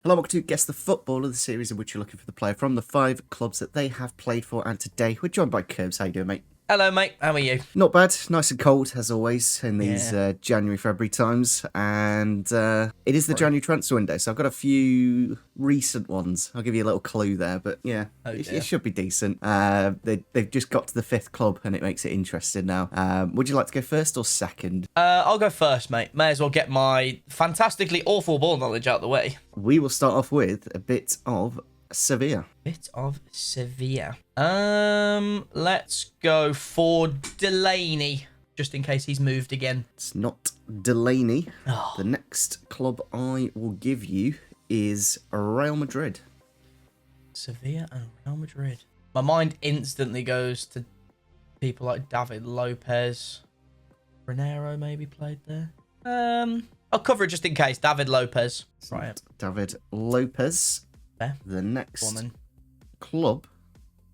Hello, welcome to Guess the Footballer, the series in which you're looking for the player from the 5 clubs that they have played for. And today we're joined by Curbs. How you doing, mate? Hello, mate. How are you? Not bad. Nice and cold, as always, in these Yeah. January, February times. And it is the January transfer window, so I've got a few recent ones. I'll give you a little clue there, but yeah, it should be decent. They've just got to the 5th club, and it makes it interesting now. Would you like to go first or second? I'll go first, mate. May as well get my fantastically awful ball knowledge out the way. We will start off with a bit of Sevilla. Bit of Sevilla. Let's go for Delaney, just in case he's moved again. It's not Delaney. Oh. The next club I will give you is Real Madrid. Sevilla and Real Madrid. My mind instantly goes to people like David Lopez. Renero maybe played there. I'll cover it just in case. David Lopez. Right. David Lopez. There. The next Go on, then. club.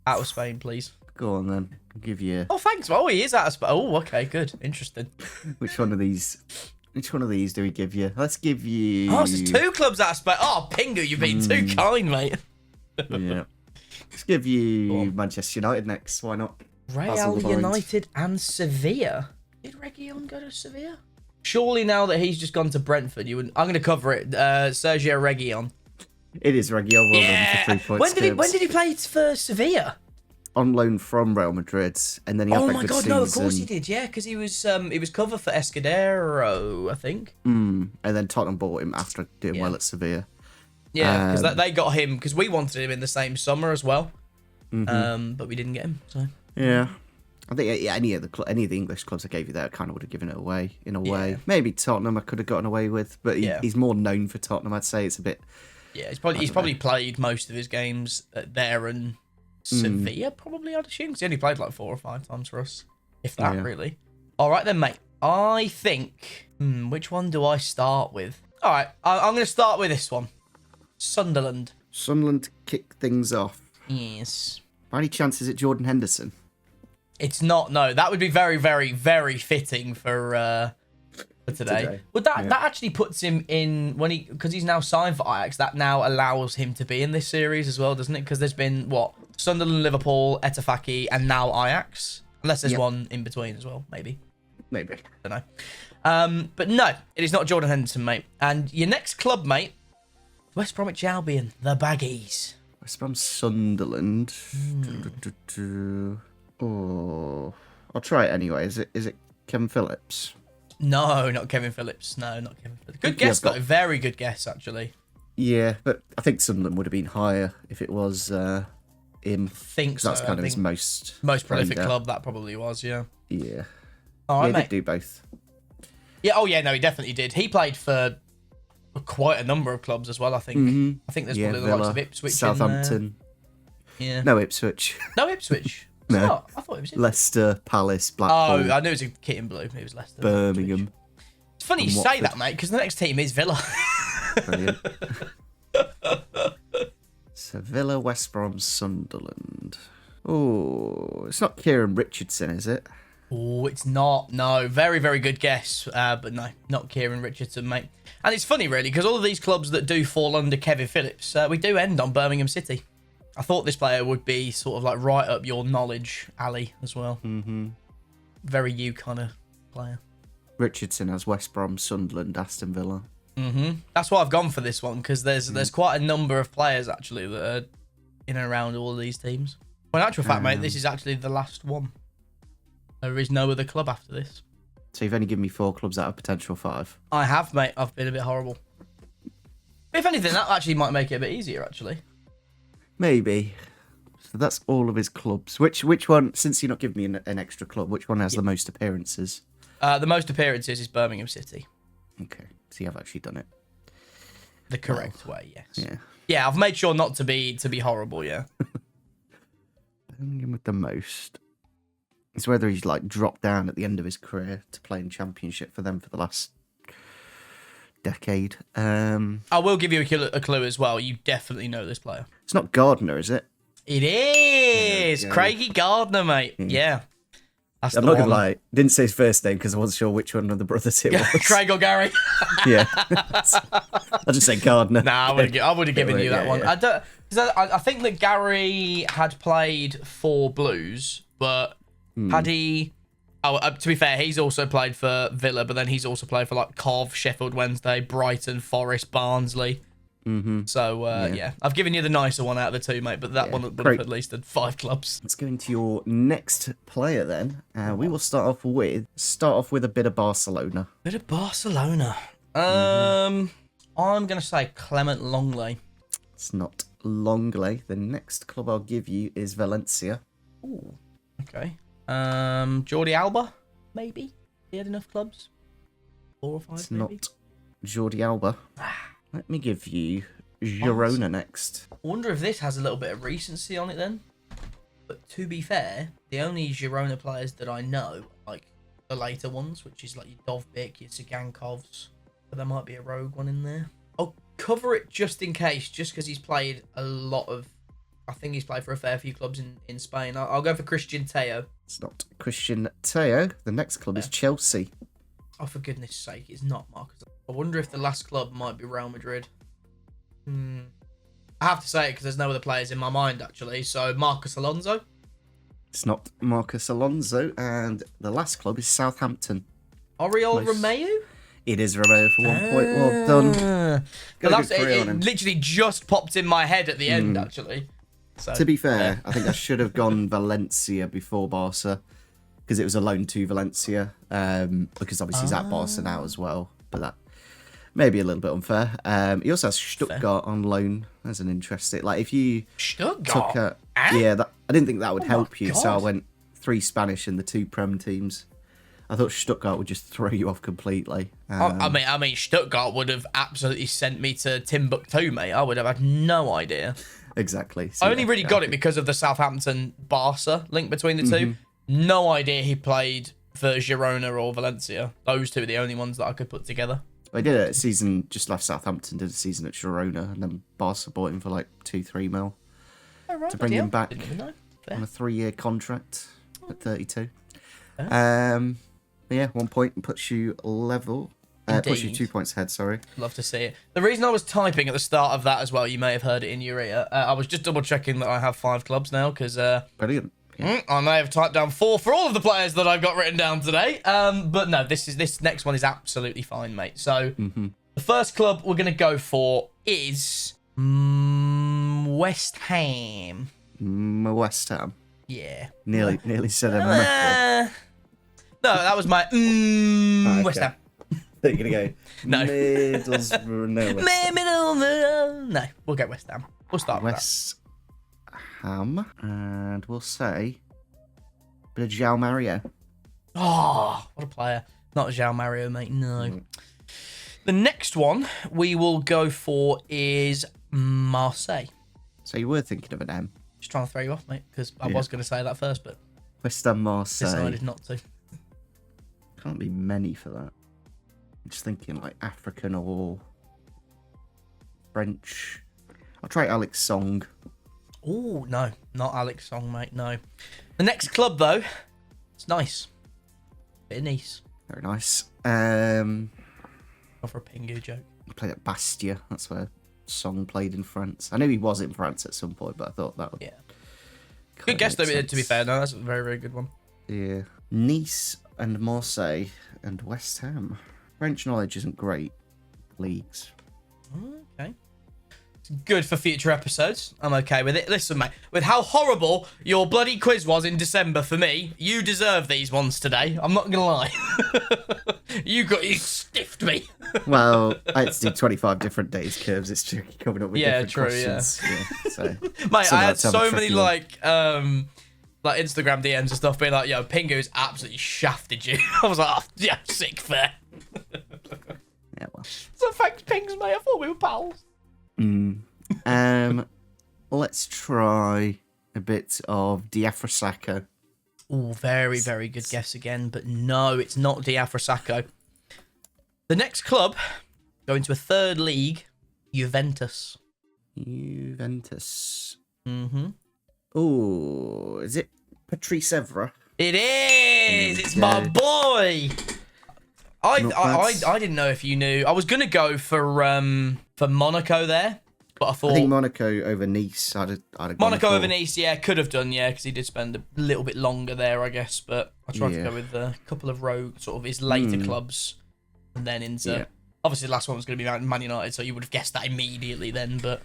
Out of Spain, please. Go on then. I'll give you. Oh, thanks. Oh, he is out of Spain. Oh, okay, good. Interesting. Which one of these? Which one of these do we give you? Let's give you. Oh, so it's 2 clubs out of Spain. Oh, Pingu, you've been too kind, mate. Yeah. Let's give you Manchester United next. Why not? Real United and Sevilla. Did Reguilon go to Sevilla? Surely now that he's just gone to Brentford, you would. I'm going to cover it. Sergio Reguilon. It is Oriol. Well done for 3 points. When did he play for Sevilla? On loan from Real Madrid, and then he had Oh that my good God, season. no, of course he did. Yeah, because he was cover for Escudero, I think. And then Tottenham bought him after doing well at Sevilla. Yeah, because they got him because we wanted him in the same summer as well. But we didn't get him. So yeah. I think any of the English clubs I gave you there kind of would have given it away in a way. Maybe Tottenham I could have gotten away with, but he's more known for Tottenham. I'd say it's a bit. Yeah, he's probably played most of his games there and Sevilla, probably, I'd assume, because he only played like 4 or 5 times for us, if that, really. All right then, mate. I think, which one do I start with? All right, I'm going to start with this one. Sunderland. Sunderland to kick things off. Yes. By any chance is it Jordan Henderson? It's not, no. That would be very, very, very fitting for today. Well, that actually puts him in because he's now signed for Ajax. That now allows him to be in this series as well, doesn't it? Because there's been Sunderland, Liverpool, Etafaki, and now Ajax. Unless there's one in between as well, maybe. I don't know. But no, it is not Jordan Henderson, mate. And your next club, mate, West Bromwich Albion, the Baggies. West Brom Sunderland. Oh, I'll try it anyway. Is it Kevin Phillips? No, not Kevin Phillips. No, not Kevin Phillips. Good guess, though. Very good guess, actually. Yeah, but I think Sunderland would have been higher if it was him. I think so. That's kind of his most prolific club. That probably was, yeah. Yeah. All right, mate. He did do both. Yeah. Oh, yeah. No, he definitely did. He played for quite a number of clubs as well. I think. I think there's probably the likes of Ipswich, Southampton. Yeah. No Ipswich. No Ipswich. No. I thought it was Leicester, Palace, Blackpool. Oh, I knew it was a kit in blue. It was Leicester. Birmingham. It's funny you say that, mate, because the next team is Villa. Brilliant. Sevilla, West Brom, Sunderland. Oh, it's not Kieran Richardson, is it? Oh, it's not. No, very, very good guess. But no, not Kieran Richardson, mate. And it's funny, really, because all of these clubs that do fall under Kevin Phillips, we do end on Birmingham City. I thought this player would be sort of like right up your knowledge alley as well. Very you kind of player. Richardson has West Brom, Sunderland, Aston Villa. That's why I've gone for this one, because there's quite a number of players actually that are in and around all of these teams. Well, in actual fact, mate, this is actually the last one. There is no other club after this. So you've only given me 4 clubs out of potential 5. I have, mate. I've been a bit horrible. If anything, that actually might make it a bit easier, actually. Maybe. So that's all of his clubs. Which one, since you're not giving me an extra club, which one has the most appearances? The most appearances is Birmingham City. Okay. So you have actually done it the correct way, yes. Yeah. Yeah, I've made sure not to be horrible, yeah. Birmingham with the most. It's whether he's like dropped down at the end of his career to play in Championship for them for the last decade. I will give you a clue as well. You definitely know this player. It's not Gardner, is it? It is! Craigie Gardner, mate. Yeah. That's I'm the not one. going to lie. Didn't say his first name because I wasn't sure which one of the brothers it was. Craig or Gary? Yeah. I'll just say Gardner. Nah, I would have given you that one. Yeah. I think that Gary had played for Blues, but had he... Oh, to be fair, he's also played for Villa, but then he's also played for like Cov, Sheffield Wednesday, Brighton, Forest, Barnsley. So, yeah. I've given you the nicer one out of the two, mate, but that one would have at least had 5 clubs. Let's go into your next player then. We will start off with a bit of Barcelona. Bit of Barcelona. I'm going to say Clement Longley. It's not Longley. The next club I'll give you is Valencia. Ooh, okay. Jordi Alba, maybe? He had enough clubs? 4 or 5, It's maybe? not Jordi Alba. Let me give you Girona next. I wonder if this has a little bit of recency on it then. But to be fair, the only Girona players that I know, like the later ones, which is like your Dovbyk, your Tsigankovs, but there might be a rogue one in there. I'll cover it just in case, just because he's played a lot of... I think he's played for a fair few clubs in Spain. I'll go for Christian Teo. It's not Christian Teo. The next club is Chelsea. Oh, for goodness sake, it's not Marcus. I wonder if the last club might be Real Madrid. I have to say it because there's no other players in my mind, actually. So, Marcus Alonso. It's not Marcus Alonso. And the last club is Southampton. Oriol Romeu? It is Romeu for 1 point. Well done. It literally just popped in my head at the end, actually. So, to be fair, I think I should have gone Valencia before Barca because it was a loan to Valencia because obviously he's at Barca now as well. But that may be a little bit unfair. He also has Stuttgart on loan as an interesting. Like if you Stuttgart, I didn't think that would help you, so I went 3 Spanish and the 2 Prem teams. I thought Stuttgart would just throw you off completely. I mean, Stuttgart would have absolutely sent me to Timbuktu, mate. I would have had no idea. Exactly. So, I only really got it because of the Southampton Barca link between the two. No idea he played for Girona or Valencia. Those two are the only ones that I could put together. I did a season, just left Southampton, did a season at Girona, and then Barca bought him for like 2-3 mil to bring him back on a 3-year contract at 32. But yeah, 1 point puts you level. Puts you 2 points ahead, sorry. Love to see it. The reason I was typing at the start of that as well, you may have heard it in your ear, I was just double checking that I have 5 clubs now, because brilliant. Yeah. I may have typed down 4 for all of the players that I've got written down today. But no, this next one is absolutely fine, mate. So the first club we're going to go for is West Ham. West Ham. Yeah. Nearly said a no, that was my West Ham. You're going to go No, we'll go West Ham. We'll start with West Ham. And we'll say a bit of João Mario. Oh, what a player. Not João Mario, mate. No. The next one we will go for is Marseille. So you were thinking of an M. Just trying to throw you off, mate, because I was going to say that first, but West Ham Marseille. Decided not to. Can't be many for that. I'm just thinking like African or French. I'll try Alex Song. Oh, no. Not Alex Song, mate. No. The next club, though, it's nice. Bit of Nice. Very nice. Go for a Pingu joke. I played at Bastia. That's where Song played in France. I knew he was in France at some point, but I thought that would... Yeah. Good guess, though, to be fair. No, that's a very, very good one. Yeah. Nice and Marseille and West Ham. French knowledge isn't great. Leagues. Okay. It's good for future episodes. I'm okay with it. Listen, mate, with how horrible your bloody quiz was in December for me, you deserve these ones today. I'm not going to lie. You stiffed me. Well, I had to do 25 different days curves. It's tricky coming up with different questions. Yeah. So, mate, I had so many like Instagram DMs and stuff being like, yo, Pingu's absolutely shafted you. I was like, oh, yeah, sick fair. Yeah, well. So thanks, Pings, mate. I thought we were pals. Let's try a bit of Diafrasacco. Oh, very, very good guess again. But no, it's not Diafrasacco. The next club, going to a third league, Juventus. Juventus. Mm-hmm. Oh, is it Patrice Evra? It is. It's go. my boy. I didn't know if you knew. I was gonna go for Monaco there, but I thought I think Monaco over Nice. I'd have Monaco over Nice. Yeah, could have done. Yeah, because he did spend a little bit longer there, I guess. But I tried to go with a couple of rogue sort of his later clubs, and then into obviously the last one was going to be Man United, so you would have guessed that immediately then. But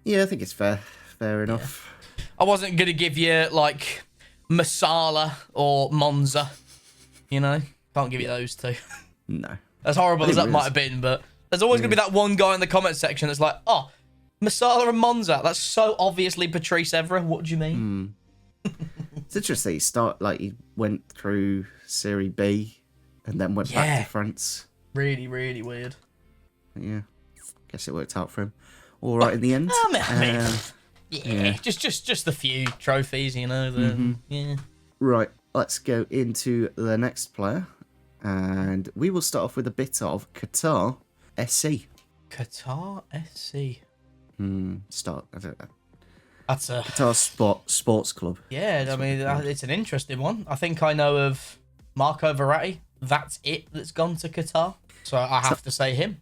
yeah, I think it's fair enough. Yeah. I wasn't going to give you like Masala or Monza. You know, can't give you those two. No. As horrible as that might have been, but there's always going to be that one guy in the comment section that's like, oh, Masala and Monza. That's so obviously Patrice Evra. What do you mean? It's interesting. He went through Serie B and then went back to France. Really, really weird. Yeah. Guess it worked out for him. All right in the end. Just the few trophies, you know. Yeah. Right. Let's go into the next player. And we will start off with a bit of Qatar SC. Qatar SC. I don't know. That's a Qatar Sports Club. Yeah, I mean, it's an interesting one. I think I know of Marco Verratti. That's it that's gone to Qatar. So I have to say him.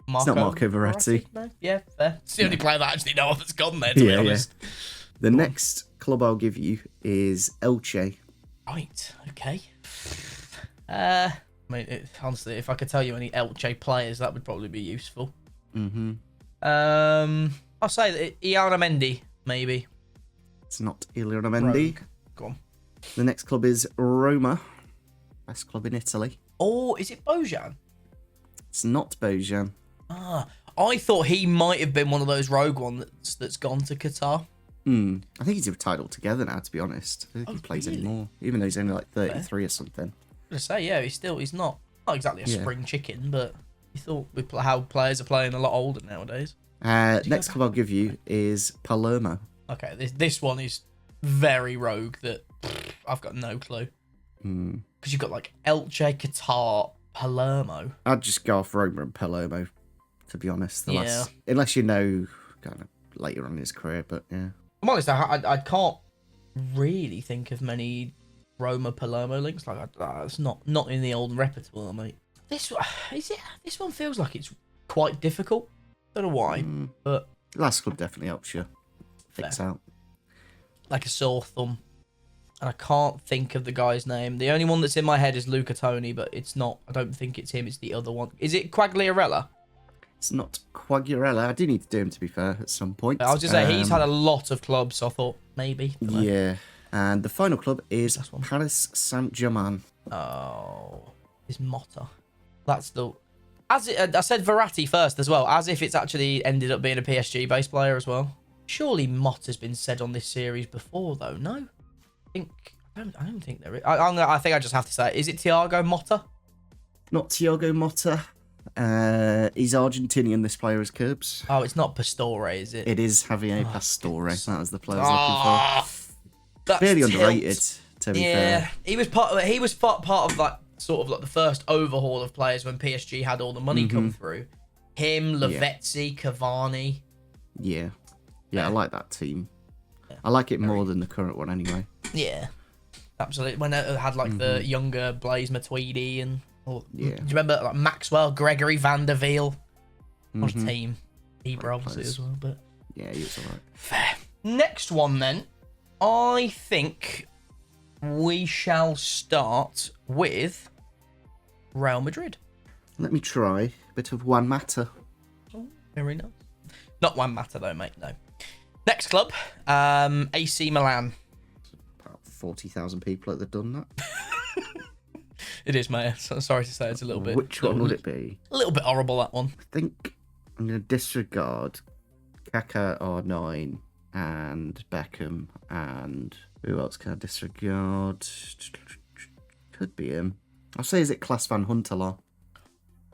It's not Marco Verratti. No? Yeah, fair. It's the only player that I actually know of that's gone there, to be honest. Yeah. The next club I'll give you is Elche. Right, okay. I mean, honestly, if I could tell you any Elche players, that would probably be useful. I'll say that Iana Mendy, maybe. It's not Iana Mendy. Go on. The next club is Roma. Best club in Italy. Oh, is it Bojan? It's not Bojan. I thought he might have been one of those rogue ones that's gone to Qatar. I think he's retired altogether now, to be honest. I don't think he plays anymore, even though he's only like 33 or something. I was gonna say, he's not exactly a spring chicken, but you thought with how players are playing a lot older nowadays. Next club I'll give you is Palermo. Okay, this one is very rogue that I've got no clue. Because you've got like Elche, Qatar, Palermo. I'd just go off Roma and Palermo, to be honest. Unless you know kind of later on in his career, but yeah. I'm honest, I can't really think of many Roma Palermo links. Like it's not in the old repertoire, mate. This one feels like it's quite difficult. Don't know why, but last club definitely helps you fix out. Like a sore thumb. And I can't think of the guy's name. The only one that's in my head is Luca Toni, but it's not. I don't think it's him. It's the other one. Is it Quagliarella? It's not Quagliarella. I do need to do him, to be fair, at some point. I was just saying, he's had a lot of clubs, so I thought maybe. Yeah. And the final club is Paris Saint-Germain. Oh, is Motta. That's the... I said Verratti first as well, as if it's actually ended up being a PSG-based player as well. Surely Motta's been said on this series before, though, no? I don't think there is. I think I just have to say, is it Thiago Motta? Not Thiago Motta. He's Argentinian, this player is Curbs. Oh, it's not Pastore, is it? It is Javier Pastore. That was the player I was looking for. That's really underrated, to be fair. He was part of like sort of like the first overhaul of players when PSG had all the money come through. Him, Lavezzi, Cavani. Yeah, I like that team. I like it more than the current one, anyway. Yeah, absolutely. When it had like the younger Blaise Matuidi and do you remember like Maxwell, Gregory Van der Veil? What a team. Ibra obviously as well, but yeah, he was alright. Fair. Next one then. I think we shall start with Real Madrid. Let me try a bit of Juan Mata. Oh, very nice. Not Juan Mata though, mate, no. Next club, AC Milan. About 40,000 people that have done that. It is, mate. Sorry to say, it's a little bit... Which one would it be? A little bit horrible, that one. I think I'm going to disregard Kaká, R9, and Beckham, and who else can I disregard? Could be him. I'll say, is it Klaas-Jan Huntelaar?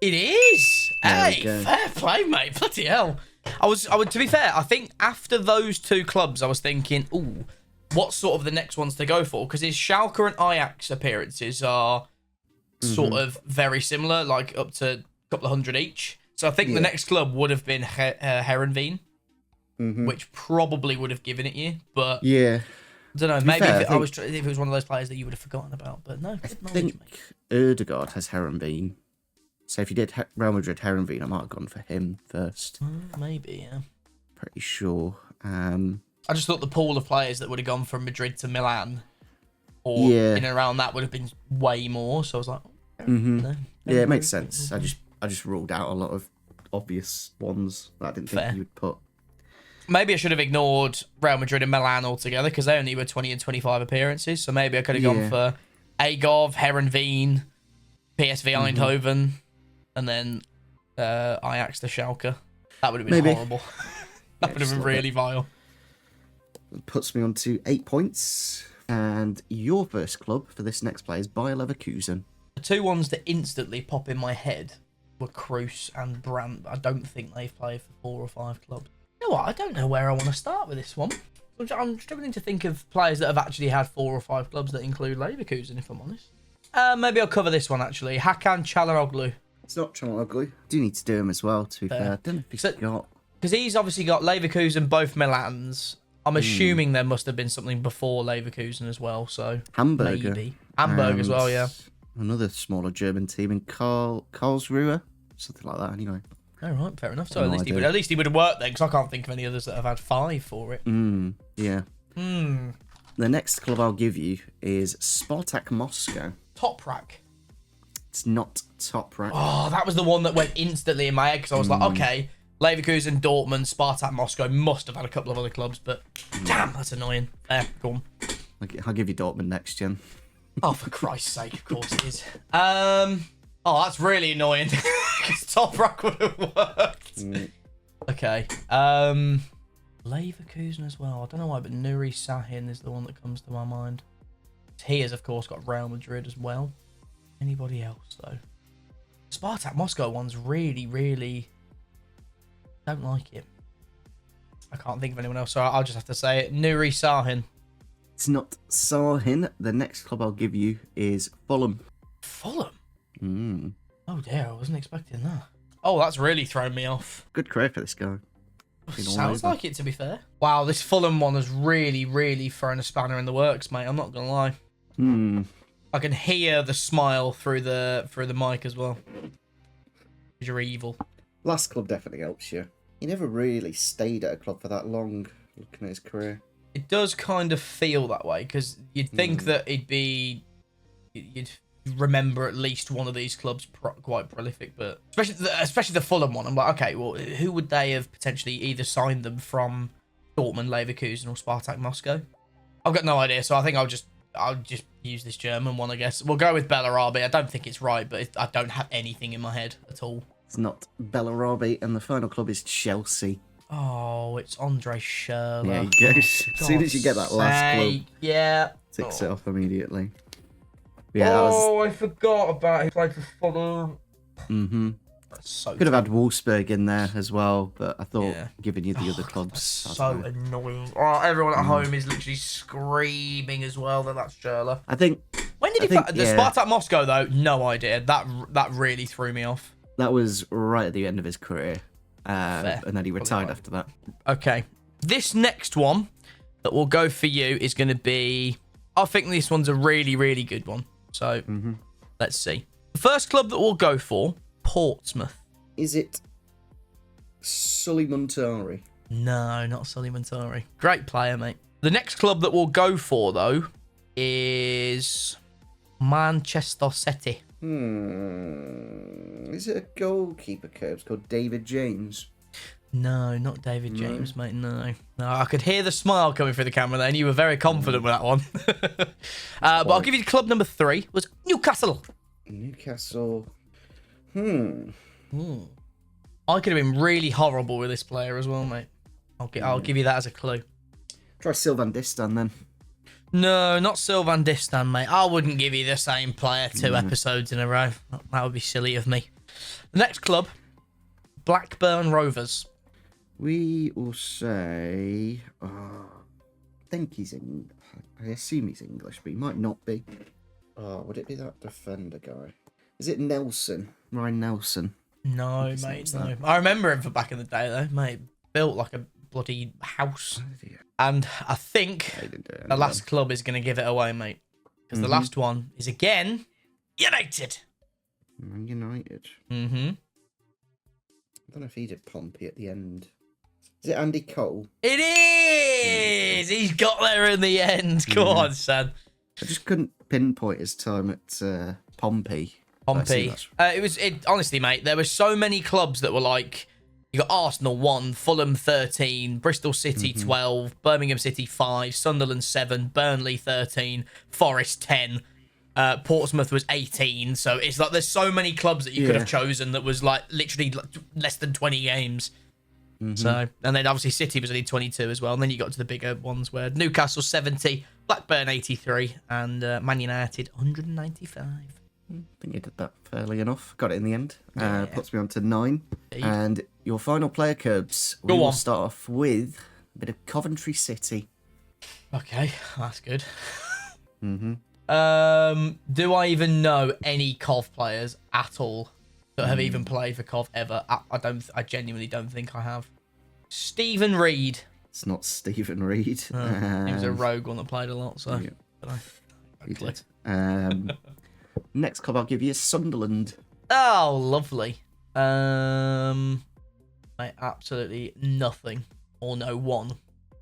It is! Hey, fair play, mate. Bloody hell. I would, to be fair, I think after those two clubs, I was thinking, ooh, what's sort of the next ones to go for? Because his Schalke and Ajax appearances are sort of very similar, like up to a couple of hundred each. So I think the next club would have been Heerenveen, which probably would have given it you. But yeah, I don't know. Maybe if it was one of those players that you would have forgotten about, but no. I think Ødegaard has Herenveen. So if you did Real Madrid Herenveen, I might have gone for him first. Maybe, yeah. Pretty sure. I just thought the pool of players that would have gone from Madrid to Milan, or in and around that, would have been way more. So I was like, yeah, it makes sense. I just ruled out a lot of obvious ones that I didn't think you would put. Maybe I should have ignored Real Madrid and Milan altogether because they only were 20 and 25 appearances. So maybe I could have gone for Agov, Herenveen, PSV Eindhoven, and then Ajax to Schalke. That would have been horrible. That would have been really vile. It puts me on to 8 points. And your first club for this next play is Bayer Leverkusen. The two ones that instantly pop in my head were Kroos and Brandt. I don't think they've played for 4 or 5 clubs. You know what? I don't know where I want to start with this one. I'm struggling to think of players that have actually had 4 or 5 clubs that include Leverkusen, if I'm honest. Maybe I'll cover this one, actually. Hakan Çalhanoğlu. It's not Çalhanoğlu. Do need to do him as well, to be fair. I don't know if he's got... Because he's obviously got Leverkusen, both Milans. I'm assuming there must have been something before Leverkusen as well, so... Hamburger. Maybe. Hamburg as well, yeah. Another smaller German team in Karlsruhe. Something like that, anyway. All right, fair enough. So at least he would have worked then, because I can't think of any others that have had 5 for it. Yeah. The next club I'll give you is Spartak Moscow. Toprak. It's not Toprak. Oh, that was the one that went instantly in my head, because I was like, okay, Leverkusen, Dortmund, Spartak Moscow must have had a couple of other clubs, but damn, that's annoying. Go on. I'll give you Dortmund next, Jen. Oh, for Christ's sake, of course it is. Oh, that's really annoying. Because Toprak would have worked. Okay. Leverkusen as well. I don't know why, but Nuri Sahin is the one that comes to my mind. He has, of course, got Real Madrid as well. Anybody else, though? Spartak Moscow one's really, really... don't like it. I can't think of anyone else, so I'll just have to say it. Nuri Sahin. It's not Sahin. The next club I'll give you is Fulham. Fulham? Oh dear, I wasn't expecting that. Oh, that's really thrown me off. Good career for this guy. Sounds like it, to be fair. Wow, this Fulham one has really, really thrown a spanner in the works, mate. I'm not gonna lie. I can hear the smile through the mic as well. You're evil. Last club definitely helps you. He never really stayed at a club for that long, looking at his career. It does kind of feel that way, because you'd think that you'd remember at least one of these clubs quite prolific, but especially the Fulham one. I'm like, okay, well, who would they have potentially either signed them from? Dortmund, Leverkusen, or Spartak Moscow? I've got no idea, so I think I'll just use this German one, I guess. We'll go with Bellarabi. I don't think it's right, but I don't have anything in my head at all. It's not Bellarabi, and the final club is Chelsea. Oh, it's Andre Schürrle. Yeah, you go. As soon as you get that last club, ticks it off immediately. Yeah, I forgot about he played for Fulham. So could have had Wolfsburg in there as well, but I thought giving you the other clubs. So annoying. Oh, everyone at home is literally screaming as well that that's Schürrle. I think. When did the Spartak Moscow though? No idea. That really threw me off. That was right at the end of his career, and then he retired after that. Okay, this next one that will go for you is going to be. I think this one's a really, really good one. So let's see. The first club that we'll go for. Portsmouth. Is it Sully Montari? No, not Sully Montari. Great player, mate. The next club that we'll go for, though, is Manchester City. Is it a goalkeeper coach called David James? No, not David James, mate. No, I could hear the smile coming through the camera there, and you were very confident with that one. But I'll give you club number 3 was Newcastle. Newcastle. I could have been really horrible with this player as well, mate. I'll give you that as a clue. Try Sylvan Distan then. No, not Sylvan Distan, mate. I wouldn't give you the same player 2 episodes in a row. That would be silly of me. The next club, Blackburn Rovers. We will say... I think he's in... I assume he's English, but he might not be. Would it be that defender guy? Is it Nelson? Ryan Nelson? No, mate, no. I remember him from back in the day, though, mate. Built like a bloody house. And I think the last club is going to give it away, mate. Because the last one is, again, United. Man United. Mm-hmm. I don't know if he did Pompey at the end. Is it Andy Cole? It is! He's got there in the end. Go on, son. I just couldn't pinpoint his time at Pompey. Pompey. Honestly, mate, there were so many clubs that were like, you got Arsenal 1, Fulham 13, Bristol City 12, Birmingham City 5, Sunderland 7, Burnley 13, Forest 10. Portsmouth was 18. So it's like there's so many clubs that you could have chosen that was like literally less than 20 games. So, and then obviously City was only 22 as well. And then you got to the bigger ones where Newcastle 70, Blackburn 83, and Man United 195. I think you did that fairly enough. Got it in the end. Puts me on to 9. And your final player, Curbs. We will start off with a bit of Coventry City. Okay, that's good. Do I even know any Cov players at all that have even played for Cov ever? I genuinely don't think I have. Stephen Reed. It's not Stephen Reed. He was a rogue one that played a lot, so. Yeah. He did. Next club I'll give you is Sunderland. Oh, lovely. Absolutely nothing or no one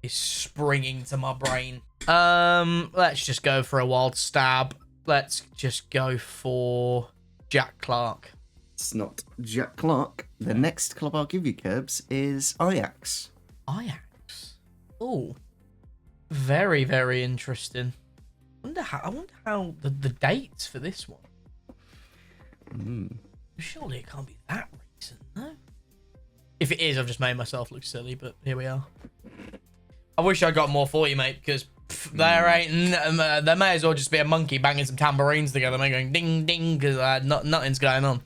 is springing to my brain. Let's just go for a wild stab. Let's just go for Jack Clark. It's not Jack Clark. The next club I'll give you, Curbs, is Ajax. Ajax. Oh, very, very interesting. I wonder how the dates for this one. Surely it can't be that recent, no? If it is, I've just made myself look silly, but here we are. I wish I got more for you, mate, because there may as well just be a monkey banging some tambourines together, mate, going ding ding, because nothing's going on.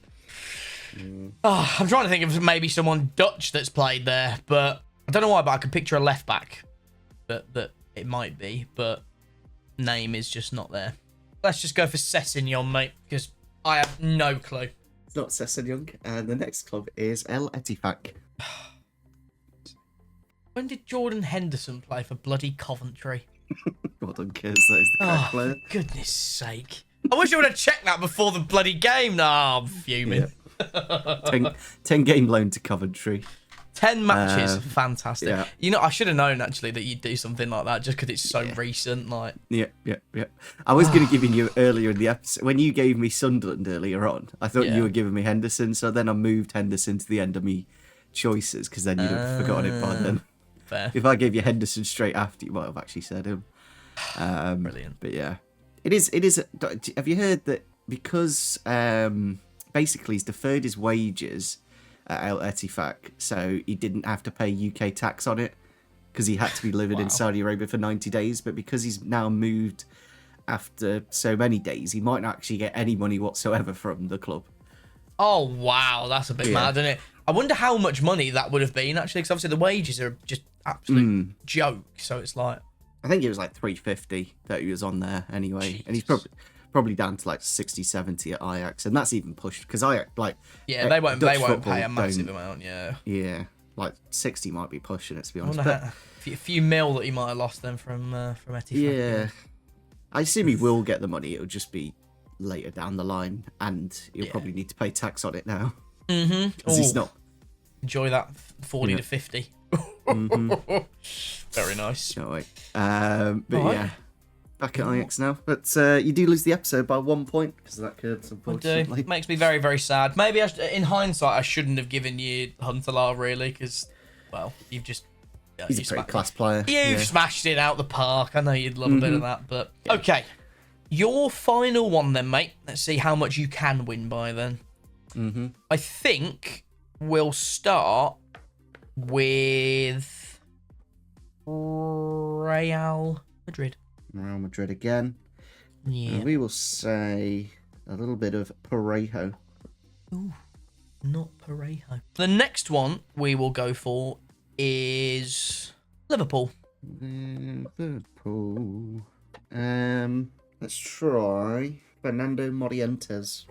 Oh, I'm trying to think of maybe someone Dutch that's played there, but I don't know why, but I could picture a left back that it might be, but name is just not there. Let's just go for Sessegnon, mate, because I have no clue. It's not Sessegnon, and the next club is El Ettifaq. When did Jordan Henderson play for bloody Coventry? Well done, Kers. That is the correct player. For goodness sake. I wish I would have checked that before the bloody game. No, I'm fuming. Yeah. 10 game loan to Coventry. 10 matches. Fantastic. Yeah. You know, I should have known, actually, that you'd do something like that just because it's so recent. Like. Yeah. I was going to give you earlier in the episode, when you gave me Sunderland earlier on, I thought you were giving me Henderson, so then I moved Henderson to the end of me choices because then you'd have forgotten it by then. Fair. If I gave you Henderson straight after, you might have actually said him. Brilliant. But yeah, it is. Have you heard that because basically he's deferred his wages at El Ettifaq, so he didn't have to pay UK tax on it because he had to be living in Saudi Arabia for 90 days. But because he's now moved after so many days, he might not actually get any money whatsoever from the club. Oh, wow. That's a bit mad, isn't it? I wonder how much money that would have been, actually, because obviously the wages are just absolute joke. So it's like... I think it was like 350 that he was on there anyway. Jesus. And he's probably down to like 60, 70 at Ajax. And that's even pushed because Ajax, like... Yeah, they won't pay a massive amount, yeah. Yeah, like 60 might be pushing it, to be honest. A few mil that he might have lost then from Ettifaq. Yeah. I assume he will get the money. It'll just be later down the line. And he'll probably need to pay tax on it now. Because he's not... Enjoy that 40 to 50. Very nice. Can't wait. Yeah, back at Ajax now. But you do lose the episode by 1 point because of that curse, unfortunately. Makes me very, very sad. Maybe in hindsight, I shouldn't have given you Huntelaar, really, because, well, you've just... He's a pretty class player. You've smashed it out the park. I know you'd love a bit of that, but... Yeah. Okay. Your final one then, mate. Let's see how much you can win by then. I think we'll start with Real Madrid. Real Madrid again. Yeah. And we will say a little bit of Parejo. Ooh, not Parejo. The next one we will go for is Liverpool. Liverpool. Let's try Fernando Morientes.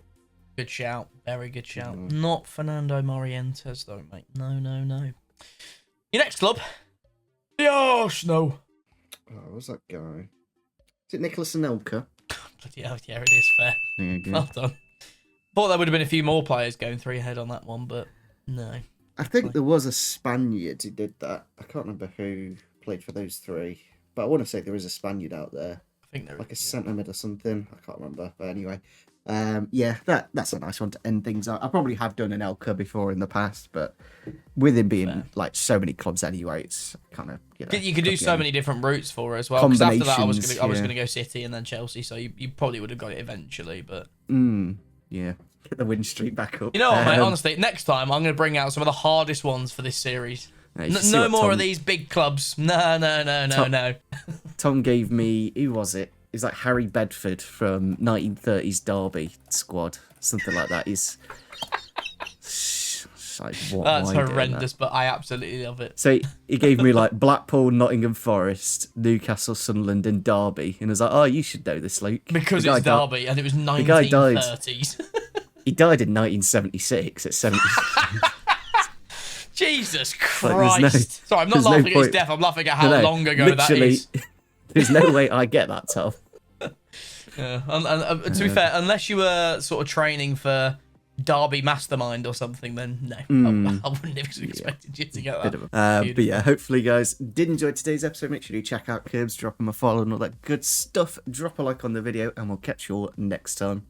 Good shout. Very good shout. Not Fernando Morientes, though, mate. No. Your next club Dios, no. Oh, what's that guy? Is it Nicolas Anelka? Bloody hell, yeah, it is fair. There you go. Well done. Thought there would have been a few more players going 3 ahead on that one, but no. I think there was a Spaniard who did that. I can't remember who played for those 3, but I want to say there is a Spaniard out there. I think there like is. A centre mid or something. I can't remember, but anyway. Yeah, that's a nice one to end things up. I probably have done an Anelka before in the past, but with him being like so many clubs anyway, it's kind of you could do so many different routes for her as well. Because after that, I was gonna go City and then Chelsea, so you probably would have got it eventually, but yeah, get the win streak back up. You know what, mate? Honestly, next time I'm gonna bring out some of the hardest ones for this series. No more of these big clubs. No. Tom gave me, who was it? He's like Harry Bedford from 1930s Derby squad, something like that. He's like, that's horrendous, but I absolutely love it. So he gave me like Blackpool, Nottingham Forest, Newcastle, Sunderland, and Derby, and I was like, "Oh, you should know this, Luke." Because it's Derby, and it was 1930s. He died in 1976 at 70. Jesus Christ! Sorry, I'm not laughing at his death. I'm laughing at how long ago that is. There's no way I get that, Tom. Yeah, and to be fair, unless you were sort of training for Derby Mastermind or something, then no, I wouldn't have expected you to get that. But yeah, hopefully you guys did enjoy today's episode. Make sure you check out Curbs, drop them a follow and all that good stuff. Drop a like on the video, and we'll catch you all next time.